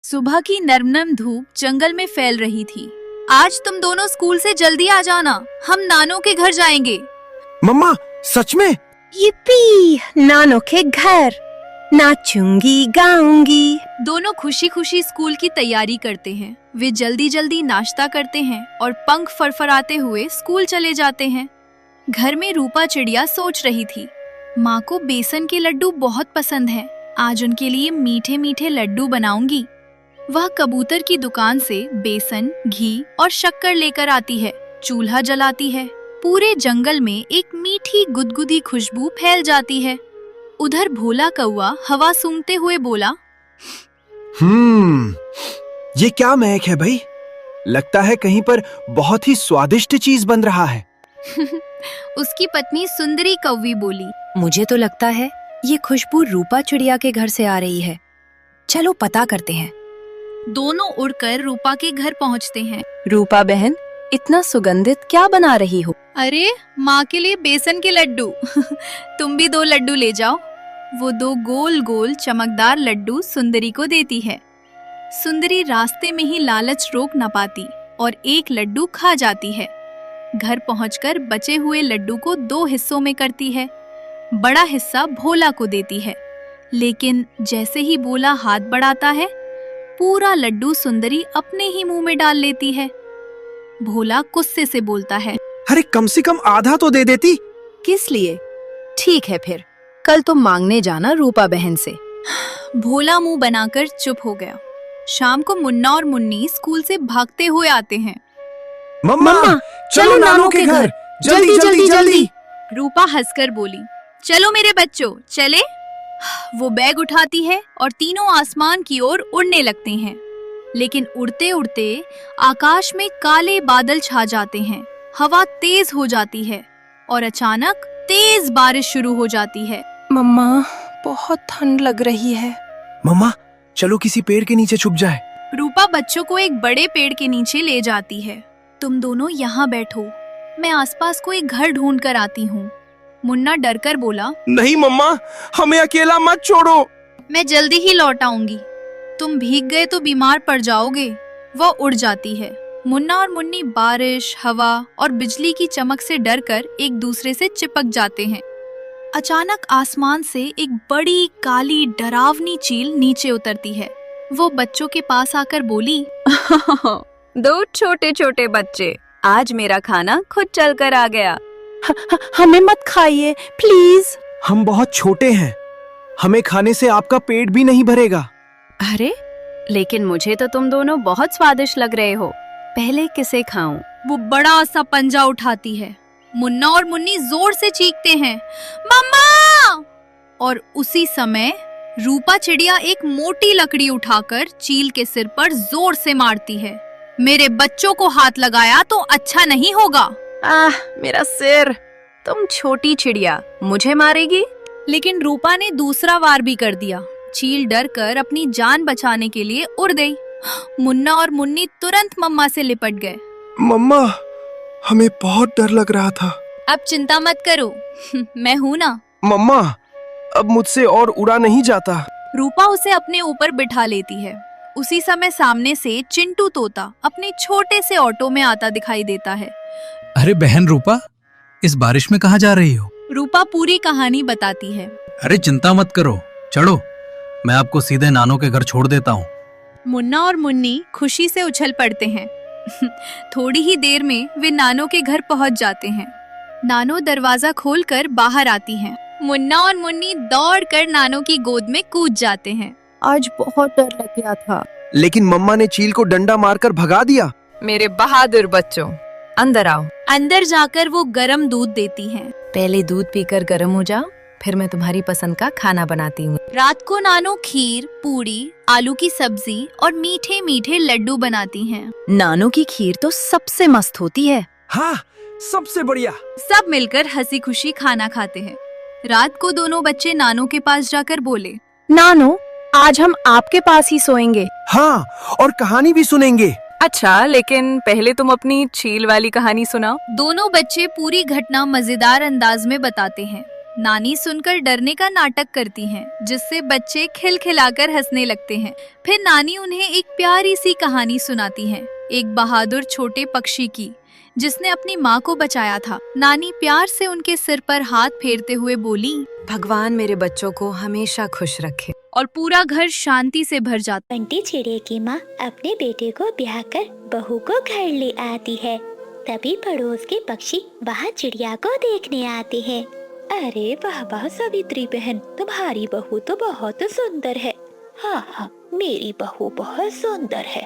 सुबह की नर्म नर्म धूप जंगल में फैल रही थी। आज तुम दोनों स्कूल से जल्दी आ जाना, हम नानो के घर जाएंगे। मम्मा सच में? yippee! नानो के घर नाचूंगी गाऊंगी। दोनों खुशी खुशी स्कूल की तैयारी करते हैं। वे जल्दी जल्दी नाश्ता करते हैं और पंख फरफराते हुए स्कूल चले जाते हैं। घर में रूपा चिड़िया सोच रही थी, माँ को बेसन के लड्डू बहुत पसंद हैं। आज उनके लिए मीठे मीठे लड्डू बनाऊंगी। वह कबूतर की दुकान से बेसन, घी और शक्कर लेकर आती है। चूल्हा जलाती है। पूरे जंगल में एक मीठी गुदगुदी खुशबू फैल जाती है। उधर भोला कौआ हवा सूंघते हुए बोला, ये क्या महक है भाई? लगता है कहीं पर बहुत ही स्वादिष्ट चीज बन रहा है। उसकी पत्नी सुंदरी कौवी बोली, मुझे तो लगता है ये खुशबू रूपा चिड़िया के घर से आ रही है। चलो पता करते हैं। दोनों उड़कर रूपा के घर पहुंचते हैं। रूपा बहन, इतना सुगंधित क्या बना रही हो? अरे माँ के लिए बेसन के लड्डू। तुम भी 2 लड्डू ले जाओ। वो 2 गोल गोल चमकदार लड्डू सुंदरी को देती है। सुंदरी रास्ते में ही लालच रोक न पाती और एक लड्डू खा जाती है। घर पहुंचकर बचे हुए लड्डू को 2 हिस्सों में करती है। बड़ा हिस्सा भोला को देती है, लेकिन जैसे ही भोला हाथ बढ़ाता है, पूरा लड्डू सुंदरी अपने ही मुंह में डाल लेती है। भोला गुस्से से बोलता है, अरे कम से कम आधा तो दे देती। किस लिए? ठीक है फिर, कल तुम मांगने जाना रूपा बहन से। भोला मुंह बनाकर चुप हो गया। शाम को मुन्ना और मुन्नी स्कूल से भागते हुए आते हैं। मम्मा चलो नानो के घर, जल्दी जल्दी जल्दी। रूपा हंसकर बोली, चलो मेरे बच्चों चले। वो बैग उठाती है और तीनों आसमान की ओर उड़ने लगते हैं। लेकिन उड़ते उड़ते आकाश में काले बादल छा जाते हैं। हवा तेज हो जाती है और अचानक तेज बारिश शुरू हो जाती है। मम्मा, बहुत ठंड लग रही है। मम्मा चलो किसी पेड़ के नीचे छुप जाए। रूपा बच्चों को एक बड़े पेड़ के नीचे ले जाती है। तुम दोनों यहाँ बैठो, मैं आसपास कोई घर ढूंढ कर आती हूँ। मुन्ना डरकर बोला, नहीं मम्मा, हमें अकेला मत छोड़ो। मैं जल्दी ही लौट आऊंगी। तुम भीग गए तो बीमार पड़ जाओगे। वह उड़ जाती है। मुन्ना और मुन्नी बारिश, हवा और बिजली की चमक से डरकर एक दूसरे से चिपक जाते हैं। अचानक आसमान से एक बड़ी काली डरावनी चील नीचे उतरती है। वो बच्चों के पास आकर बोली, 2 छोटे छोटे बच्चे, आज मेरा खाना खुद चल कर आ गया। हमें मत खाइए प्लीज। हम बहुत छोटे हैं, हमें खाने से आपका पेट भी नहीं भरेगा। अरे लेकिन मुझे तो तुम दोनों बहुत स्वादिष्ट लग रहे हो। पहले किसे खाऊं? वो बड़ा सा पंजा उठाती है। मुन्ना और मुन्नी जोर से चीखते हैं, मम्मा! और उसी समय रूपा चिड़िया एक मोटी लकड़ी उठाकर चील के सिर पर जोर से मारती है। मेरे बच्चों को हाथ लगाया तो अच्छा नहीं होगा। मेरा सिर। तुम छोटी चिड़िया मुझे मारेगी? लेकिन रूपा ने दूसरा वार भी कर दिया। चील डरकर अपनी जान बचाने के लिए उड़ गई। मुन्ना और मुन्नी तुरंत मम्मा से लिपट गए। मम्मा हमें बहुत डर लग रहा था। अब चिंता मत करो, मैं हूँ ना। मम्मा अब मुझसे और उड़ा नहीं जाता। रूपा उसे अपने ऊपर बिठा लेती है। उसी समय सामने से चिंटू तोता अपने छोटे से ऑटो में आता दिखाई देता है। अरे बहन रूपा, इस बारिश में कहाँ जा रही हो? रूपा पूरी कहानी बताती है। अरे चिंता मत करो, चलो मैं आपको सीधे नानो के घर छोड़ देता हूँ। मुन्ना और मुन्नी खुशी से उछल पड़ते हैं। थोड़ी ही देर में वे नानो के घर पहुँच जाते हैं। नानो दरवाजा खोलकर बाहर आती हैं। मुन्ना और मुन्नी दौड़कर नानो की गोद में कूद जाते हैं। आज बहुत डर लग गया था, लेकिन मम्मा ने चील को डंडा मारकर भगा दिया। मेरे बहादुर बच्चों, अंदर आओ। अंदर जाकर वो गरम दूध देती हैं। पहले दूध पीकर गरम हो जाओ, फिर मैं तुम्हारी पसंद का खाना बनाती हूँ। रात को नानो खीर, पूरी, आलू की सब्जी और मीठे मीठे लड्डू बनाती हैं। नानो की खीर तो सबसे मस्त होती है। हाँ, सबसे बढ़िया। सब मिलकर हंसी खुशी खाना खाते हैं। रात को दोनों बच्चे नानो के पास जाकर बोले, नानो आज हम आपके पास ही सोएंगे। हाँ, और कहानी भी सुनेंगे। अच्छा, लेकिन पहले तुम अपनी चील वाली कहानी सुनाओ। दोनों बच्चे पूरी घटना मजेदार अंदाज में बताते हैं। नानी सुनकर डरने का नाटक करती हैं, जिससे बच्चे खिलखिलाकर हंसने लगते हैं। फिर नानी उन्हें एक प्यारी सी कहानी सुनाती हैं, एक बहादुर छोटे पक्षी की, जिसने अपनी माँ को बचाया था। नानी प्यार से उनके सिर पर हाथ फेरते हुए बोली, भगवान मेरे बच्चों को हमेशा खुश रखे। और पूरा घर शांति से भर जाता। बंटी चिड़िया की माँ अपने बेटे को ब्याह कर बहू को घर ले आती है। तभी पड़ोस के पक्षी वहाँ चिड़िया को देखने आते हैं। अरे वाह वाह सावित्री बहन, तुम्हारी बहू तो बहुत सुंदर है। हाँ हाँ, मेरी बहू बहुत सुंदर है।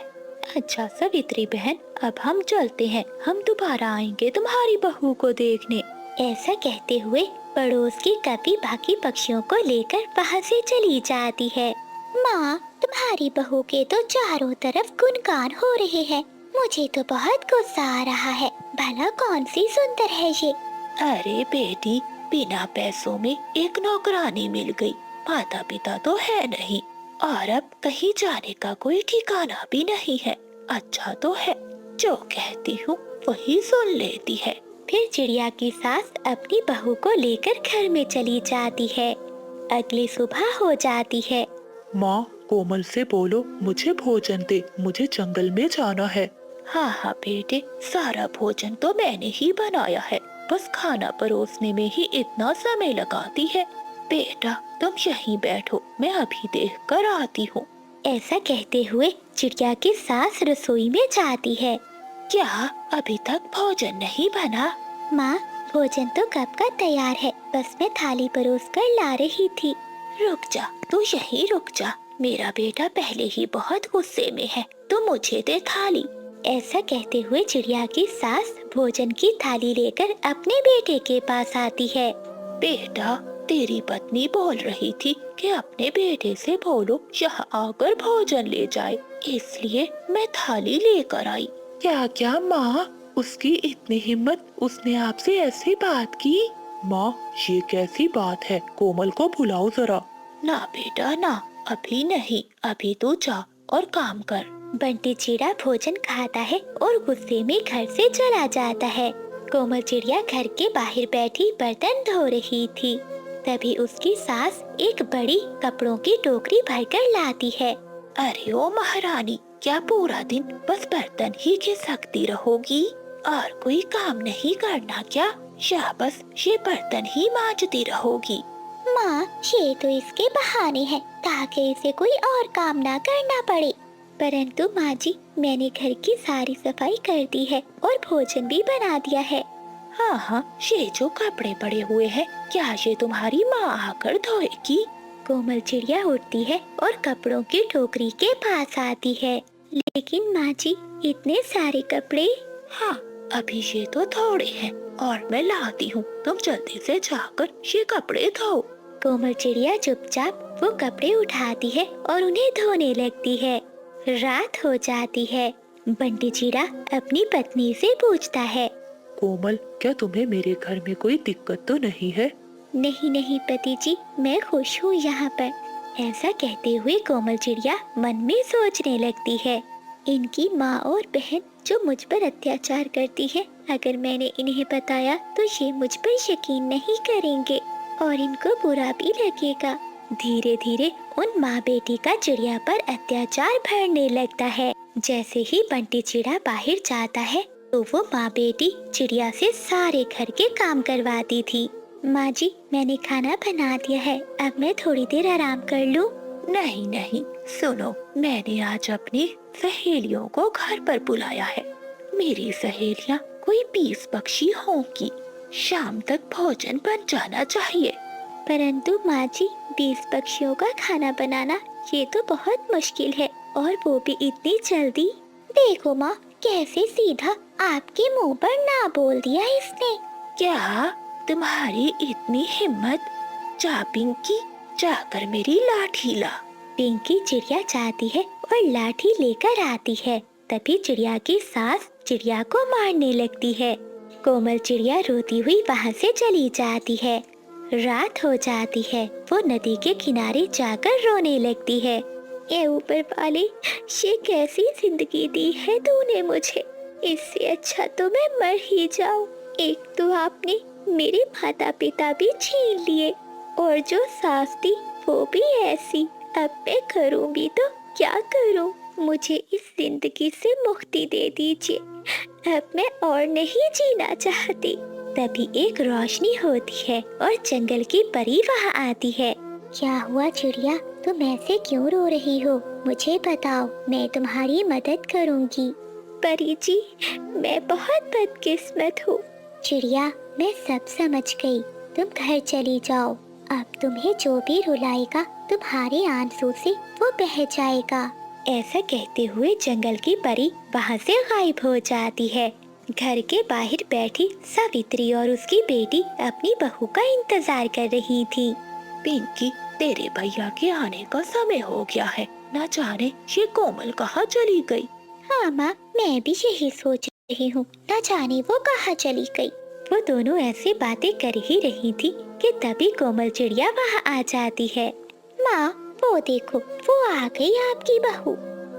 अच्छा सावित्री बहन, अब हम चलते हैं, हम दोबारा आएंगे तुम्हारी बहू को देखने। ऐसा कहते हुए पड़ोस की कपी बाकी पक्षियों को लेकर वहाँ से चली जाती है। माँ, तुम्हारी बहू के तो चारों तरफ गुणगान हो रहे हैं। मुझे तो बहुत गुस्सा आ रहा है। भला कौन सी सुंदर है ये? अरे बेटी, बिना पैसों में एक नौकरानी मिल गई। माता पिता तो है नहीं और अब कहीं जाने का कोई ठिकाना भी नहीं है। अच्छा तो है, जो कहती हूँ वही सुन लेती है। फिर चिड़िया की सास अपनी बहू को लेकर घर में चली जाती है। अगली सुबह हो जाती है। माँ, कोमल से बोलो मुझे भोजन दे, मुझे जंगल में जाना है। हाँ हाँ बेटे, सारा भोजन तो मैंने ही बनाया है, बस खाना परोसने में ही इतना समय लगाती है। बेटा तुम यहीं बैठो, मैं अभी देख कर आती हूँ। ऐसा कहते हुए चिड़िया की सास रसोई में जाती है। क्या अभी तक भोजन नहीं बना? माँ, भोजन तो कब का तैयार है, बस मैं थाली परोस कर ला रही थी। रुक जा, तू यहीं रुक जा, मेरा बेटा पहले ही बहुत गुस्से में है, तो मुझे दे थाली। ऐसा कहते हुए चिड़िया की सास भोजन की थाली लेकर अपने बेटे के पास आती है। बेटा, तेरी पत्नी बोल रही थी कि अपने बेटे से बोलो यहाँ आकर भोजन ले जाए, इसलिए मैं थाली लेकर आई। क्या क्या माँ, उसकी इतनी हिम्मत, उसने आपसे ऐसी बात की? माँ, ये कैसी बात है? कोमल को बुलाओ जरा। ना बेटा ना, अभी नहीं, अभी तू जा और काम कर। बंटी चिड़िया भोजन खाता है और गुस्से में घर से चला जाता है। कोमल चिड़िया घर के बाहर बैठी बर्तन धो रही थी। तभी उसकी सास एक बड़ी कपड़ों की टोकरी भरकर लाती है। अरे ओ महारानी, क्या पूरा दिन बस बर्तन ही खिसकती रहोगी और कोई काम नहीं करना क्या? या बस ये बर्तन ही मांजती रहोगी? माँ, ये तो इसके बहाने हैं ताकि इसे कोई और काम ना करना पड़े। परंतु माँ जी, मैंने घर की सारी सफाई कर दी है और भोजन भी बना दिया है। हाँ हाँ, ये जो कपड़े पड़े हुए हैं, क्या ये तुम्हारी माँ आकर धोएगी? कोमल चिड़िया उठती है और कपड़ों की टोकरी के पास आती है। लेकिन माँ जी, इतने सारे कपड़े। हाँ, अभी ये तो थोड़े हैं और मैं लाती हूँ, तुम जल्दी से जाकर ये कपड़े धो। कोमल चिड़िया चुपचाप वो कपड़े उठाती है और उन्हें धोने लगती है। रात हो जाती है। बंटी चिड़िया अपनी पत्नी से पूछता है, कोमल, क्या तुम्हें मेरे घर में कोई दिक्कत तो नहीं है? नहीं नहीं पति जी, मैं खुश हूँ यहाँ पर। ऐसा कहते हुए कोमल चिड़िया मन में सोचने लगती है, इनकी माँ और बहन जो मुझ पर अत्याचार करती है, अगर मैंने इन्हें बताया तो ये मुझ पर यकीन नहीं करेंगे और इनको बुरा भी लगेगा। धीरे धीरे उन माँ बेटी का चिड़िया पर अत्याचार बढ़ने लगता है। जैसे ही बंटी चिड़िया बाहर जाता है तो वो माँ बेटी चिड़िया से सारे घर के काम करवाती थी। माँ जी, मैंने खाना बना दिया है, अब मैं थोड़ी देर आराम कर लूँ? नहीं नहीं, सुनो, मैंने आज अपनी सहेलियों को घर पर बुलाया है। मेरी सहेलियाँ कोई 20 पक्षी होंगी। शाम तक भोजन बन जाना चाहिए। परंतु माँ जी, 20 पक्षियों का खाना बनाना ये तो बहुत मुश्किल है, और वो भी इतनी जल्दी। देखो माँ, कैसे सीधा आपके मुंह पर ना बोल दिया इसने। क्या तुम्हारी इतनी हिम्मत? जा पिंकी, जाकर मेरी लाठी ला। पिंकी चिड़िया जाती है और लाठी लेकर आती है। तभी चिड़िया की सास चिड़िया को मारने लगती है। कोमल चिड़िया रोती हुई वहाँ से चली जाती है। रात हो जाती है। वो नदी के किनारे जाकर रोने लगती है। ये ऊपर वाले, ये कैसी जिंदगी दी है तूने मुझे, इससे अच्छा तो मैं मर ही जाऊं। एक तो आपने मेरे माता पिता भी छीन लिए और जो सास थी वो भी ऐसी। अब मैं करूँ भी तो क्या करूँ? मुझे इस जिंदगी से मुक्ति दे दीजिए। अब मैं और नहीं जीना चाहती। तभी एक रोशनी होती है और जंगल की परी वहाँ आती है। क्या हुआ चिड़िया, तुम ऐसे क्यों रो रही हो? मुझे बताओ, मैं तुम्हारी मदद करूँगी। परी जी, मैं बहुत बदकिस्मत हूँ। चिड़िया, मैं सब समझ गई। तुम घर चली जाओ। अब तुम्हें जो भी रुलाएगा तुम्हारे आंसू से वो बह जाएगा। ऐसा कहते हुए जंगल की परी वहाँ से गायब हो जाती है। घर के बाहर बैठी सावित्री और उसकी बेटी अपनी बहू का इंतजार कर रही थी। पिंकी, तेरे भैया के आने का समय हो गया है। न जाने ये कोमल कहाँ चली गई। हाँ माँ, मैं भी यही सोच रही हूँ, न जाने वो कहाँ चली गई। वो दोनों ऐसे बातें कर ही रही थी कि तभी कोमल चिड़िया वहाँ आ जाती है। माँ, वो देखो, वो आ गई आपकी बहू।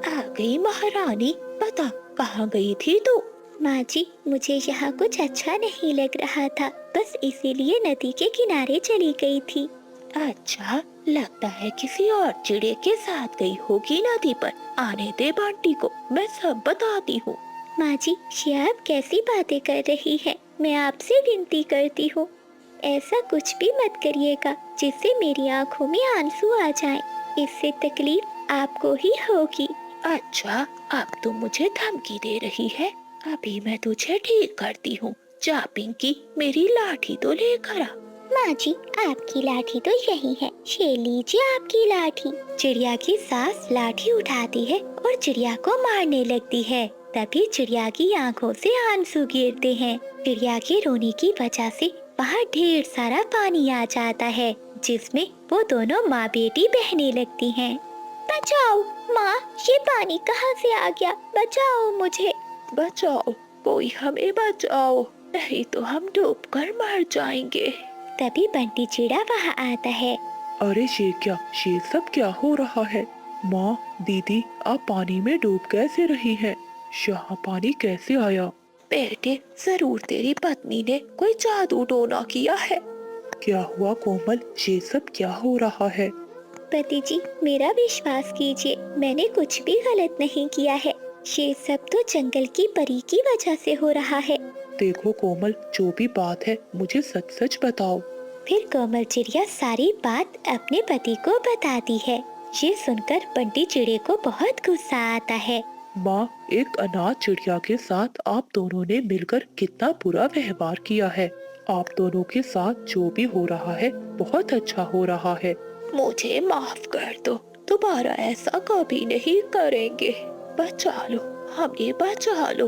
आ गई महारानी, बता कहाँ गई थी तू? माँ जी, मुझे यहाँ कुछ अच्छा नहीं लग रहा था, बस इसीलिए नदी के किनारे चली गई थी। अच्छा, लगता है किसी और चिड़े के साथ गई होगी नदी पर। आने दे बंटी को, मैं सब बताती हूँ। माँ जी, ये आप कैसी बातें कर रही हैं? मैं आपसे विनती करती हूँ, ऐसा कुछ भी मत करिएगा जिससे मेरी आंखों में आंसू आ जाएं। इससे तकलीफ आपको ही होगी। अच्छा, अब तुम मुझे धमकी दे रही है। अभी मैं तुझे ठीक करती हूँ। जा पिंकी, मेरी लाठी तो लेकर आ। माँ जी, आपकी लाठी तो यही है, ये लीजिए आपकी लाठी। चिड़िया की सास लाठी उठाती है और चिड़िया को मारने लगती है। तभी चिड़िया की आंखों से आंसू गिरते हैं। चिड़िया के रोने की वजह से वहाँ ढेर सारा पानी आ जाता है, जिसमें वो दोनों माँ बेटी बहने लगती हैं। बचाओ माँ, ये पानी कहाँ से आ गया? बचाओ मुझे। बचाओ, कोई हमें बचाओ, नहीं तो हम डूबकर मर जाएंगे। तभी बंटी चिड़ा वहाँ आता है। अरे ये सब क्या हो रहा है? माँ, दीदी, आप पानी में डूब कैसे रही हैं? यहाँ पानी कैसे आया? बेटे, जरूर तेरी पत्नी ने कोई जादू टोना किया है। क्या हुआ कोमल, ये सब क्या हो रहा है? पति जी, मेरा विश्वास कीजिए, मैंने कुछ भी गलत नहीं किया है। ये सब तो जंगल की परी की वजह से हो रहा है। देखो कोमल, जो भी बात है मुझे सच सच बताओ। फिर कोमल चिड़िया सारी बात अपने पति को बताती है। ये सुनकर बंटी चिड़े को बहुत गुस्सा आता है। माँ, एक अनाथ चिड़िया के साथ आप दोनों ने मिलकर कितना बुरा व्यवहार किया है। आप दोनों के साथ जो भी हो रहा है बहुत अच्छा हो रहा है। मुझे माफ कर दो, दोबारा ऐसा कभी नहीं करेंगे। बचा लो, हमें बचा लो।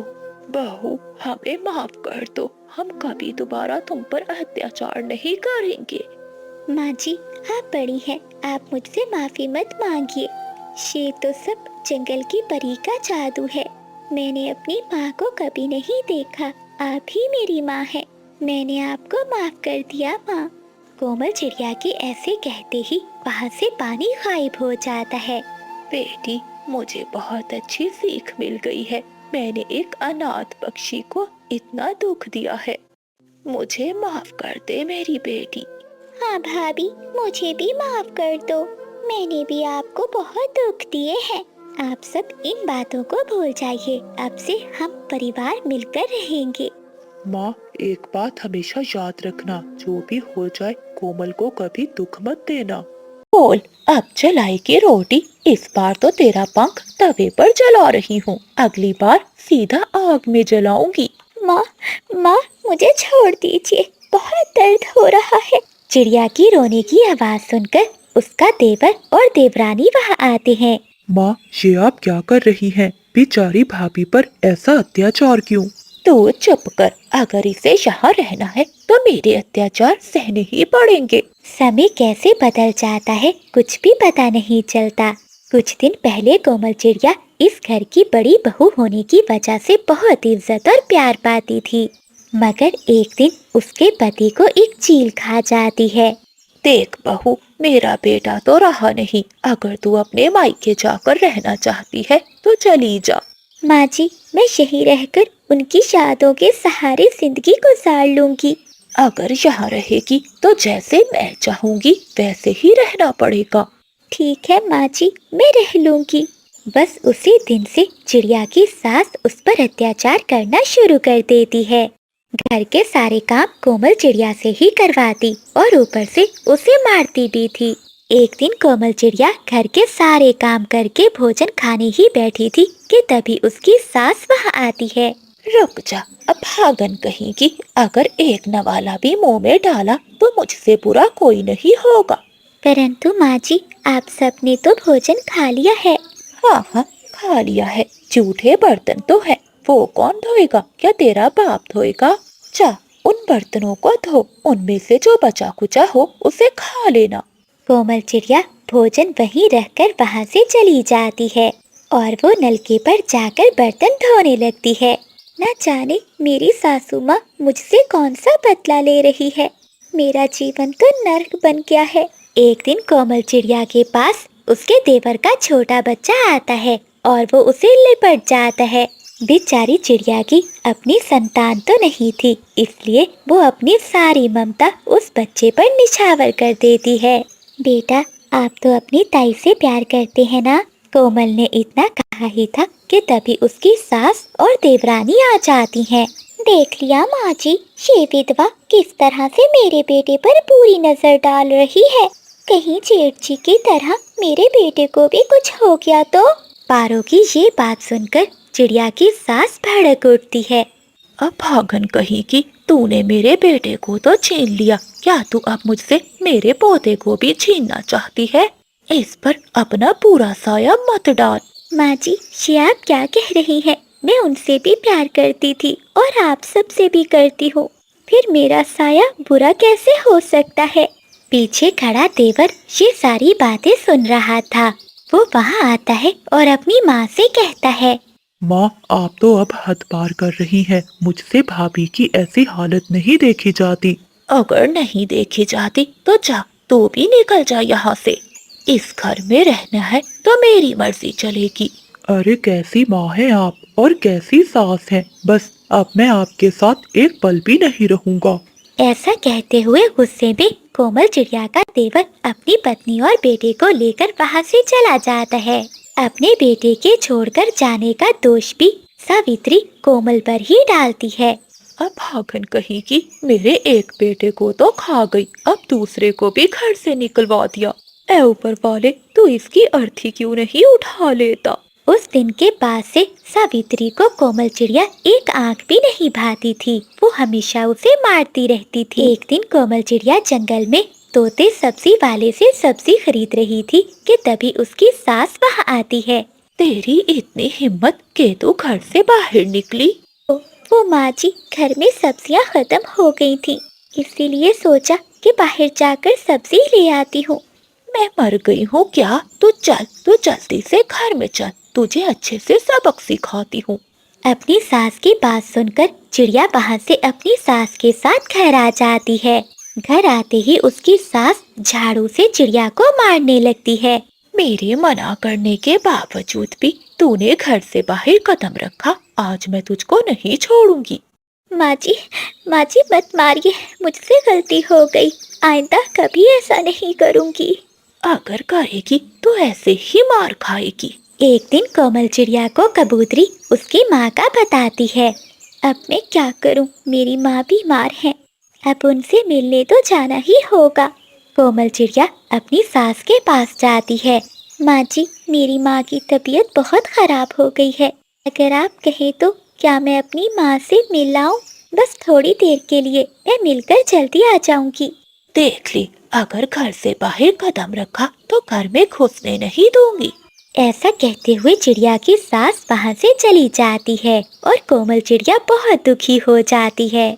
बहू, हमें माफ कर दो, हम कभी दोबारा तुम पर अत्याचार नहीं करेंगे। माँ जी, आप बड़ी हैं, आप मुझसे माफी मत मांगिए। ये तो सब जंगल की परी का जादू है। मैंने अपनी माँ को कभी नहीं देखा, आप ही मेरी माँ हैं। मैंने आपको माफ कर दिया माँ। कोमल चिड़िया के ऐसे कहते ही वहाँ से पानी गायब हो जाता है। बेटी, मुझे बहुत अच्छी सीख मिल गई है। मैंने एक अनाथ पक्षी को इतना दुख दिया है। मुझे माफ कर दे मेरी बेटी। हाँ भाभी, मुझे भी माफ कर दो, मैंने भी आपको बहुत दुख दिए हैं। आप सब इन बातों को भूल जाइए, अब से हम परिवार मिलकर रहेंगे। माँ, एक बात हमेशा याद रखना, जो भी हो जाए कोमल को कभी दुख मत देना। बोल, अब जलाएगी रोटी। इस बार तो तेरा पंख तवे पर जला रही हूँ, अगली बार सीधा आग में जलाऊंगी। माँ, माँ, मुझे छोड़ दीजिए, बहुत दर्द हो रहा है। चिड़िया की रोने की आवाज सुनकर उसका देवर और देवरानी वहाँ आते हैं। माँ, ये आप क्या कर रही हैं? बेचारी भाभी पर ऐसा अत्याचार क्यों? तू चुप कर, अगर इसे यहाँ रहना है तो मेरे अत्याचार सहने ही पड़ेंगे। समय कैसे बदल जाता है कुछ भी पता नहीं चलता। कुछ दिन पहले कोमल चिड़िया इस घर की बड़ी बहू होने की वजह से बहुत इज्जत और प्यार पाती थी, मगर एक दिन उसके पति को एक चील खा जाती है। देख बहू, मेरा बेटा तो रहा नहीं, अगर तू अपने मायके जाकर रहना चाहती है तो चली जा। माँ जी, मैं यहीं रहकर उनकी यादों के सहारे जिंदगी गुजार लूंगी। अगर यहाँ रहेगी तो जैसे मैं चाहूंगी वैसे ही रहना पड़ेगा। ठीक है माँ जी, मैं रह लूंगी। बस उसी दिन से चिड़िया की सास उस पर अत्याचार करना शुरू कर देती है। घर के सारे काम कोमल चिड़िया से ही करवाती और ऊपर से उसे मारती भी थी। एक दिन कोमल चिड़िया घर के सारे काम करके भोजन खाने ही बैठी थी कि तभी उसकी सास वहाँ आती है। रुक जा, अब भागन कहेगी। अगर एक नवाला भी मुंह में डाला तो मुझसे बुरा कोई नहीं होगा। परंतु माँ जी, आप सबने तो भोजन खा लिया है। हाँ हाँ, खा लिया है। जूठे बर्तन तो है, वो कौन धोएगा? क्या तेरा बाप धोएगा? जा, उन बर्तनों को धो, उनमें से जो बचा कुचा हो उसे खा लेना। कोमल चिड़िया भोजन वहीं रखकर वहाँ से चली जाती है और वो नलके पर जाकर बर्तन धोने लगती है। न जाने मेरी सासू माँ मुझसे कौन सा बदला ले रही है। मेरा जीवन तो नर्क बन गया है। एक दिन कोमल चिड़िया के पास उसके देवर का छोटा बच्चा आता है और वो उसे लिपट जाता है। बेचारी चिड़िया की अपनी संतान तो नहीं थी, इसलिए वो अपनी सारी ममता उस बच्चे पर निछावर कर देती है। बेटा, आप तो अपनी ताई से प्यार करते हैं ना? कोमल ने इतना कहा ही था कि तभी उसकी सास और देवरानी आ जाती हैं। देख लिया माँ जी, ये विधवा किस तरह से मेरे बेटे पर बुरी नजर डाल रही है। कहीं जेठ जी की तरह मेरे बेटे को भी कुछ हो गया तो? पारो की ये बात सुनकर चिड़िया की सास भड़क उठती है। अब भागन कहेगी, तूने मेरे बेटे को तो छीन लिया, क्या तू अब मुझसे मेरे पोते को भी छीनना चाहती है? इस पर अपना पूरा साया मत डाल। माँ जी, ये आप क्या कह रही हैं? मैं उनसे भी प्यार करती थी और आप सबसे भी करती हूँ, फिर मेरा साया बुरा कैसे हो सकता है? पीछे खड़ा देवर ये सारी बातें सुन रहा था। वो वहाँ आता है और अपनी माँ से कहता है, माँ, आप तो अब हद पार कर रही हैं। मुझसे भाभी की ऐसी हालत नहीं देखी जाती। अगर नहीं देखी जाती तो जा, तू भी निकल जा यहाँ से। इस घर में रहना है तो मेरी मर्जी चलेगी। अरे कैसी माँ है आप और कैसी सास है। बस अब मैं आपके साथ एक पल भी नहीं रहूंगा। ऐसा कहते हुए गुस्से में कोमल चिड़िया का देवर अपनी पत्नी और बेटे को लेकर वहाँ से चला जाता है। अपने बेटे के छोड़कर जाने का दोष भी सावित्री कोमल पर ही डालती है। अब भागन कहेगी, मेरे एक बेटे को तो खा गई, अब दूसरे को भी घर से निकलवा दिया। ऐ ऊपर वाले, तू इसकी अर्थी क्यों नहीं उठा लेता? उस दिन के बाद से सावित्री को कोमल चिड़िया एक आंख भी नहीं भाती थी। वो हमेशा उसे मारती रहती थी। एक दिन कोमल चिड़िया जंगल में तोते सब्जी वाले से सब्जी खरीद रही थी कि तभी उसकी सास वहाँ आती है। तेरी इतनी हिम्मत कि तू घर से बाहर निकली? वो माँ जी, घर में सब्जियाँ खत्म हो गई थी, इसीलिए सोचा कि बाहर जाकर सब्जी ले आती हूँ। मैं मर गई हूँ क्या? तू जल्दी से घर में चल, तुझे अच्छे से सबक सिखाती हूँ। अपनी सास की बात सुनकर चिड़िया वहाँ से अपनी सास के साथ घर आ जाती है। घर आते ही उसकी सास झाड़ू से चिड़िया को मारने लगती है। मेरे मना करने के बावजूद भी तूने घर से बाहर कदम रखा, आज मैं तुझको नहीं छोड़ूंगी। माँ जी मत मारिए, मुझसे गलती हो गई, आइंदा कभी ऐसा नहीं करूँगी। अगर करेगी तो ऐसे ही मार खाएगी। एक दिन कोमल चिड़िया को कबूतरी उसकी माँ का बताती है। अब मैं क्या करूँ, मेरी माँ बीमार है, अब उनसे मिलने तो जाना ही होगा। कोमल चिड़िया अपनी सास के पास जाती है। माँ जी, मेरी माँ की तबीयत बहुत खराब हो गई है, अगर आप कहें तो क्या मैं अपनी माँ से मिल आऊं? बस थोड़ी देर के लिए, मैं मिलकर जल्दी आ जाऊंगी। देख ली, अगर घर से बाहर कदम रखा तो घर में घुसने नहीं दूंगी। ऐसा कहते हुए चिड़िया की सास वहाँ से चली जाती है और कोमल चिड़िया बहुत दुखी हो जाती है।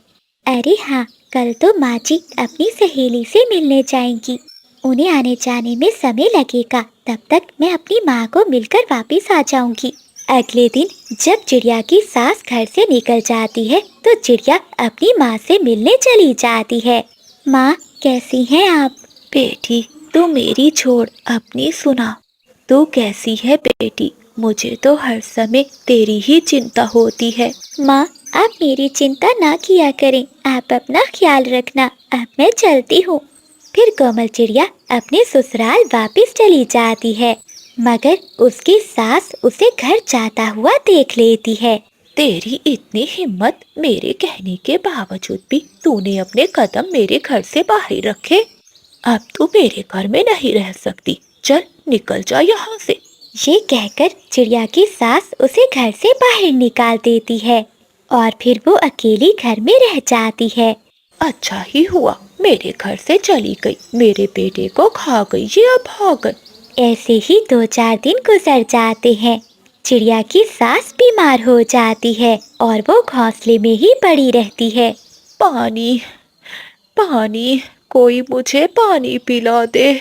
अरे हाँ, कल तो माँ जी अपनी सहेली से मिलने जाएंगी, उन्हें आने जाने में समय लगेगा, तब तक मैं अपनी माँ को मिलकर वापस आ जाऊंगी। अगले दिन जब चिड़िया की सास घर से निकल जाती है तो चिड़िया अपनी माँ से मिलने चली जाती है। माँ, कैसी हैं आप? बेटी, तू मेरी छोड़ अपनी सुना। तू कैसी है बेटी? मुझे तो हर समय तेरी ही चिंता होती है। माँ, आप मेरी चिंता ना किया करें, आप अपना ख्याल रखना। अब मैं चलती हूँ। फिर कोमल चिड़िया अपने ससुराल वापस चली जाती है, मगर उसकी सास उसे घर जाता हुआ देख लेती है। तेरी इतनी हिम्मत, मेरे कहने के बावजूद भी तूने अपने कदम मेरे घर से बाहर रखे। अब तू मेरे घर में नहीं रह सकती, चल निकल जा यहाँ से। ये कहकर चिड़िया की सास उसे घर से बाहर निकाल देती है और फिर वो अकेली घर में रह जाती है। अच्छा ही हुआ मेरे घर से चली गई, मेरे बेटे को खा गई ये अभागन। ऐसे ही 2-4 दिन गुजर जाते हैं। चिड़िया की सास बीमार हो जाती है और वो घोंसले में ही पड़ी रहती है। पानी, पानी, कोई मुझे पानी पिला दे।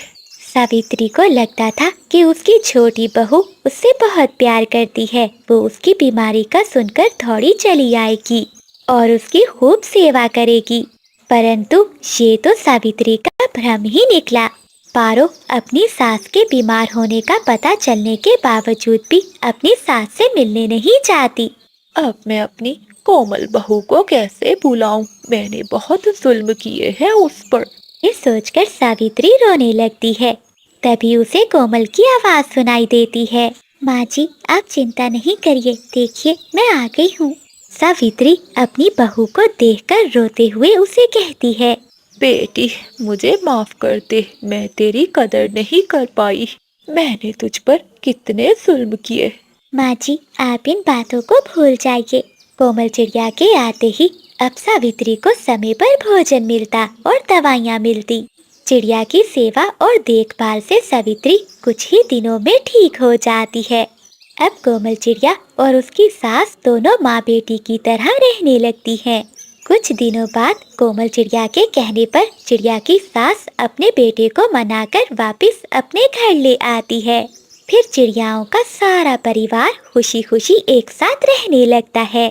सावित्री को लगता था कि उसकी छोटी बहू उससे बहुत प्यार करती है। वो उसकी बीमारी का सुनकर थोड़ी चली आएगी और उसकी खूब सेवा करेगी, परंतु ये तो सावित्री का भ्रम ही निकला। पारो अपनी सास के बीमार होने का पता चलने के बावजूद भी अपनी सास से मिलने नहीं चाहती। अब मैं अपनी कोमल बहू को कैसे भुलाऊं? मैंने बहुत जुल्म किए हैं उस पर। ये सोचकर सावित्री रोने लगती है। तभी उसे कोमल की आवाज सुनाई देती है। माँ जी, आप चिंता नहीं करिए, देखिए मैं आ गई हूँ। सावित्री अपनी बहू को देखकर रोते हुए उसे कहती है, बेटी मुझे माफ कर दे, मैं तेरी कदर नहीं कर पाई। मैंने तुझ पर कितने जुल्म किए। माँ जी, आप इन बातों को भूल जाइए। कोमल चिड़िया के आते ही अब सावित्री को समय पर भोजन मिलता और दवाइयाँ मिलती। चिड़िया की सेवा और देखभाल से सावित्री कुछ ही दिनों में ठीक हो जाती है। अब कोमल चिड़िया और उसकी सास दोनों माँ बेटी की तरह रहने लगती हैं। कुछ दिनों बाद कोमल चिड़िया के कहने पर चिड़िया की सास अपने बेटे को मनाकर वापस अपने घर ले आती है। फिर चिड़ियाओं का सारा परिवार खुशी खुशी एक साथ रहने लगता है।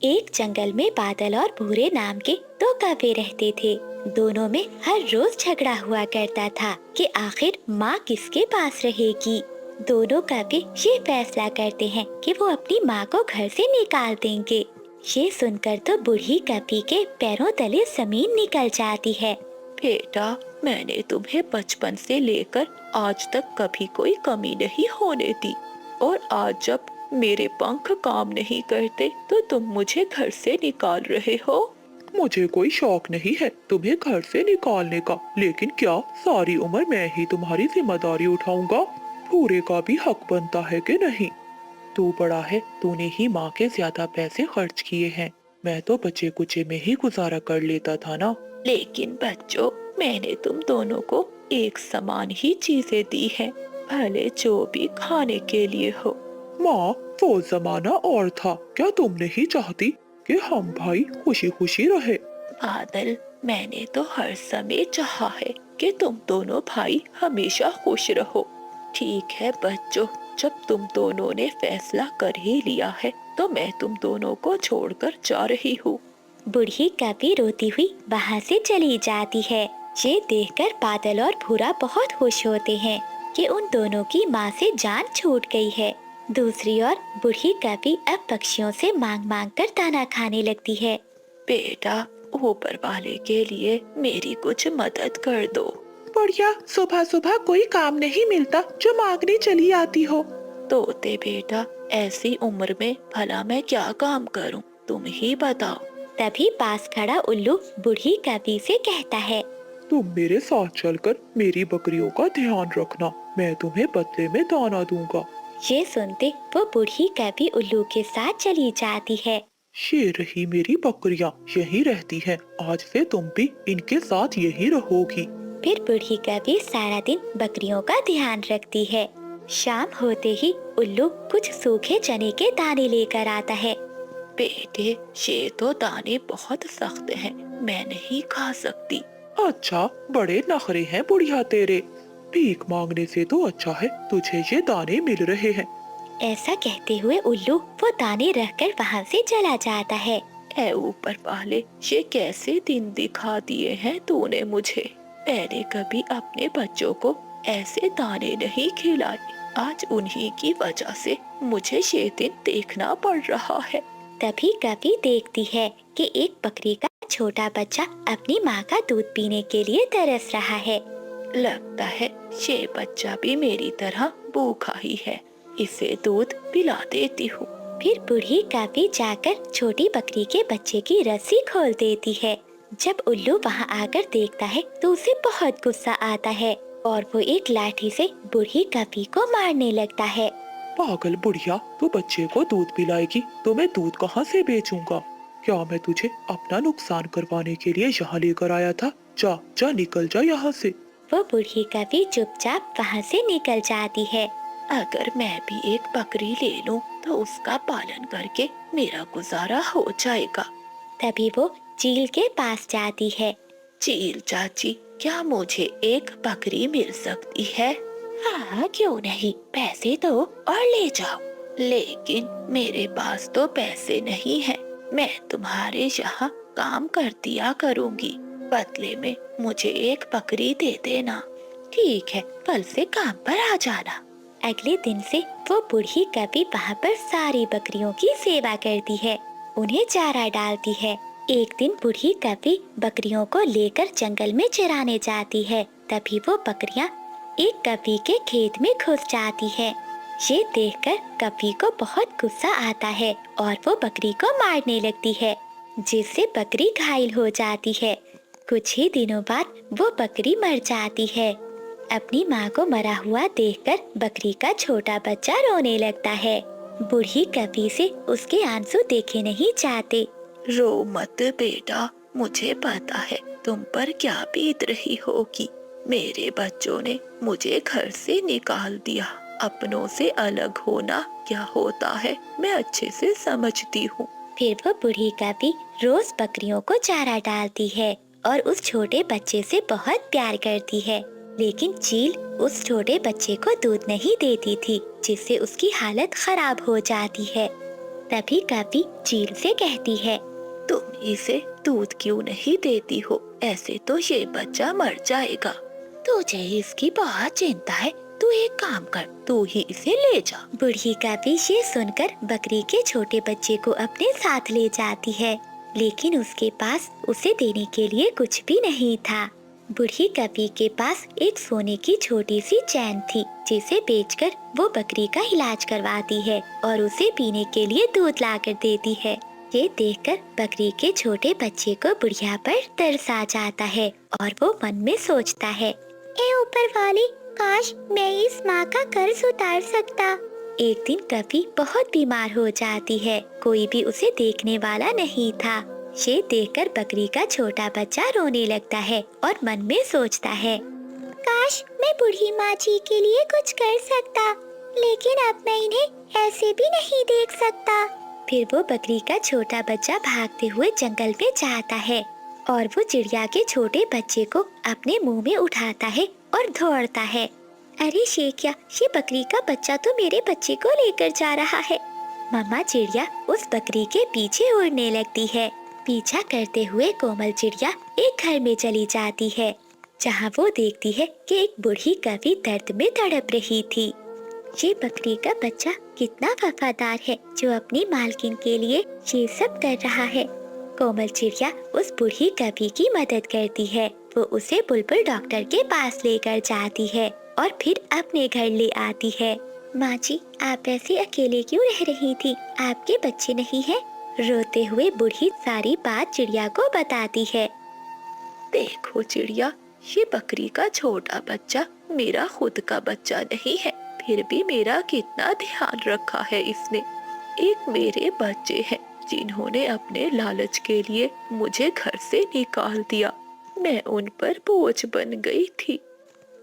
एक जंगल में बादल और भूरे नाम के 2 कौवे रहते थे। दोनों में हर रोज झगड़ा हुआ करता था कि आखिर माँ किसके पास रहेगी। दोनों कौवे ये फैसला करते हैं कि वो अपनी माँ को घर से निकाल देंगे। ये सुनकर तो बूढ़ी कौवी के पैरों तले जमीन निकल जाती है। बेटा, मैंने तुम्हें बचपन से लेकर आज तक कभी कोई कमी नहीं होने दी, और आज जब मेरे पंख काम नहीं करते तो तुम मुझे घर से निकाल रहे हो। मुझे कोई शौक नहीं है तुम्हें घर से निकालने का, लेकिन क्या सारी उम्र मैं ही तुम्हारी जिम्मेदारी उठाऊंगा? पूरे का भी हक बनता है कि नहीं? तू बड़ा है, तूने ही माँ के ज्यादा पैसे खर्च किए हैं। मैं तो बचे कुचे में ही गुजारा कर लेता था ना। लेकिन बच्चों, मैंने तुम दोनों को एक समान ही चीजें दी हैं, भले जो भी खाने के लिए हो। माँ, वो जमाना और था, क्या तुम नहीं चाहती कि हम भाई खुशी खुशी रहे? बादल, मैंने तो हर समय चाहा है कि तुम दोनों भाई हमेशा खुश रहो। ठीक है बच्चों, जब तुम दोनों ने फैसला कर ही लिया है तो मैं तुम दोनों को छोड़कर जा रही हूँ। बूढ़ी कौवी रोती हुई वहाँ से चली जाती है। ये देखकर बादल और भूरा बहुत खुश होते हैं कि उन दोनों की माँ से जान छूट गई है। दूसरी ओर बूढ़ी कौवी अब पक्षियों से मांग मांग कर दाना खाने लगती है। बेटा, ऊपर वाले के लिए मेरी कुछ मदद कर दो। बढ़िया, सुबह सुबह कोई काम नहीं मिलता जो मांगने चली आती हो। तोते बेटा, ऐसी उम्र में भला मैं क्या काम करूं, तुम ही बताओ। तभी पास खड़ा उल्लू बूढ़ी कौवी से कहता है, तुम मेरे साथ चलकर मेरी बकरियों का ध्यान रखना, मैं तुम्हें बदले में दाना दूंगा। ये सुनते वो बूढ़ी कौवी उल्लू के साथ चली जाती है। ये रही मेरी बकरियां, यहीं रहती हैं। आज से तुम भी इनके साथ यहीं रहोगी। फिर बूढ़ी कौवी सारा दिन बकरियों का ध्यान रखती है। शाम होते ही उल्लू कुछ सूखे चने के दाने लेकर आता है। बेटे, ये तो दाने बहुत सख्त हैं, मैं नहीं खा सकती। अच्छा, बड़े नखरे हैं बुढ़िया तेरे। भीख मांगने से तो अच्छा है तुझे ये दाने मिल रहे हैं। ऐसा कहते हुए उल्लू वो दाने रखकर वहाँ से चला जाता है। ऐ ऊपर वाले, ये कैसे दिन दिखा दिए हैं तूने मुझे। मैंने कभी अपने बच्चों को ऐसे दाने नहीं खिलाए। आज उन्हीं की वजह से मुझे ये दिन देखना पड़ रहा है। तभी कभी देखती है कि एक बकरी का छोटा बच्चा अपनी माँ का दूध पीने के लिए तरस रहा है। लगता है ये बच्चा भी मेरी तरह भूखा ही है, इसे दूध पिला देती हूँ। फिर बूढ़ी कभी जाकर छोटी बकरी के बच्चे की रस्सी खोल देती है। जब उल्लू वहाँ आकर देखता है तो उसे बहुत गुस्सा आता है और वो एक लाठी से बूढ़ी कभी को मारने लगता है। पागल बुढ़िया, तू बच्चे को दूध पिलाएगी तो मैं दूध कहाँ से बेचूंगा? क्या मैं तुझे अपना नुकसान करवाने के लिए यहाँ लेकर आया था? जा जा निकल जा यहाँ से। वो बूढ़ी कभी चुपचाप वहाँ से निकल जाती है। अगर मैं भी एक बकरी ले लूं तो उसका पालन करके मेरा गुजारा हो जाएगा। तभी वो चील के पास जाती है। चील चाची, क्या मुझे एक बकरी मिल सकती है? हाँ, क्यों नहीं, पैसे दो और ले जाओ। लेकिन मेरे पास तो पैसे नहीं है, मैं तुम्हारे यहाँ काम कर दिया करूँगी, बदले में मुझे एक बकरी दे देना। ठीक है, कल से काम पर आ जाना। अगले दिन से वो बूढ़ी कभी वहाँ पर सारी बकरियों की सेवा करती है, उन्हें चारा डालती है। एक दिन बूढ़ी कभी बकरियों को लेकर जंगल में चराने जाती है। तभी वो बकरियाँ एक कभी के खेत में घुस जाती है। ये देखकर कभी को बहुत गुस्सा आता है और वो बकरी को मारने लगती है, जिससे बकरी घायल हो जाती है। कुछ ही दिनों बाद वो बकरी मर जाती है। अपनी माँ को मरा हुआ देखकर बकरी का छोटा बच्चा रोने लगता है। बूढ़ी कभी से उसके आंसू देखे नहीं जाते। रो मत बेटा, मुझे पता है तुम पर क्या बीत रही होगी। मेरे बच्चों ने मुझे घर से निकाल दिया। अपनों से अलग होना क्या होता है मैं अच्छे से समझती हूँ। फिर वो बूढ़ी कभी रोज बकरियों को चारा डालती है और उस छोटे बच्चे से बहुत प्यार करती है। लेकिन चील उस छोटे बच्चे को दूध नहीं देती थी, जिससे उसकी हालत खराब हो जाती है। तभी कभी चील से कहती है, तुम इसे दूध क्यों नहीं देती हो? ऐसे तो ये बच्चा मर जाएगा। तुझे इसकी बहुत चिंता है, तू एक काम कर, तू ही इसे ले जा। बूढ़ी कभी ये सुनकर बकरी के छोटे बच्चे को अपने साथ ले जाती है, लेकिन उसके पास उसे देने के लिए कुछ भी नहीं था। बूढ़ी कभी के पास एक सोने की छोटी सी चैन थी, जिसे बेचकर वो बकरी का इलाज करवाती है और उसे पीने के लिए दूध लाकर देती है। ये देखकर बकरी के छोटे बच्चे को बुढ़िया पर तरस आ जाता है और वो मन में सोचता है, ए ऊपर वाले, काश मैं इस माँ का कर्ज उतार सकता। एक दिन कभी बहुत बीमार हो जाती है, कोई भी उसे देखने वाला नहीं था। ये देखकर बकरी का छोटा बच्चा रोने लगता है और मन में सोचता है, काश मैं बूढ़ी माँ जी के लिए कुछ कर सकता, लेकिन अब मैं इन्हें ऐसे भी नहीं देख सकता। फिर वो बकरी का छोटा बच्चा भागते हुए जंगल में जाता है और वो चिड़िया के छोटे बच्चे को अपने मुंह में उठाता है और दौड़ता है। अरे शेखिया, ये बकरी का बच्चा तो मेरे बच्चे को लेकर जा रहा है। मम्मा चिड़िया उस बकरी के पीछे उड़ने लगती है। पीछा करते हुए कोमल चिड़िया एक घर में चली जाती है, जहाँ वो देखती है कि एक बूढ़ी कभी दर्द में तड़प रही थी। ये बकरी का बच्चा कितना वफादार है, जो अपनी मालकिन के लिए ये सब कर रहा है। कोमल चिड़िया उस बूढ़ी कभी की मदद करती है। वो उसे बुलबुल डॉक्टर के पास लेकर जाती है और फिर अपने घर ले आती है। माँ जी, आप ऐसे अकेले क्यों रह रही थी? आपके बच्चे नहीं है? रोते हुए बूढ़ी सारी बात चिड़िया को बताती है। देखो चिड़िया, ये बकरी का छोटा बच्चा मेरा खुद का बच्चा नहीं है, फिर भी मेरा कितना ध्यान रखा है इसने। एक मेरे बच्चे हैं जिन्होंने अपने लालच के लिए मुझे घर से निकाल दिया। मैं उन पर बोझ बन गई थी।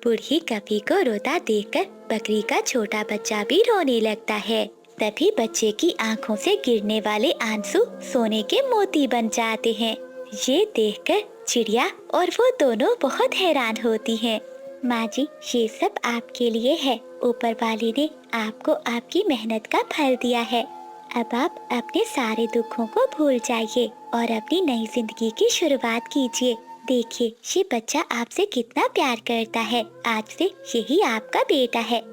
बूढ़ी कभी को रोता देखकर बकरी का छोटा बच्चा भी रोने लगता है। तभी बच्चे की आंखों से गिरने वाले आंसू सोने के मोती बन जाते हैं। ये देखकर चिड़िया और वो दोनों बहुत हैरान होती हैं। माँ जी, ये सब आपके लिए है। ऊपर वाले ने आपको आपकी मेहनत का फल दिया है। अब आप अपने सारे दुखों को भूल जाइए और अपनी नई जिंदगी की शुरुआत कीजिए। देखिए, ये बच्चा आपसे कितना प्यार करता है। आज से यही आपका बेटा है।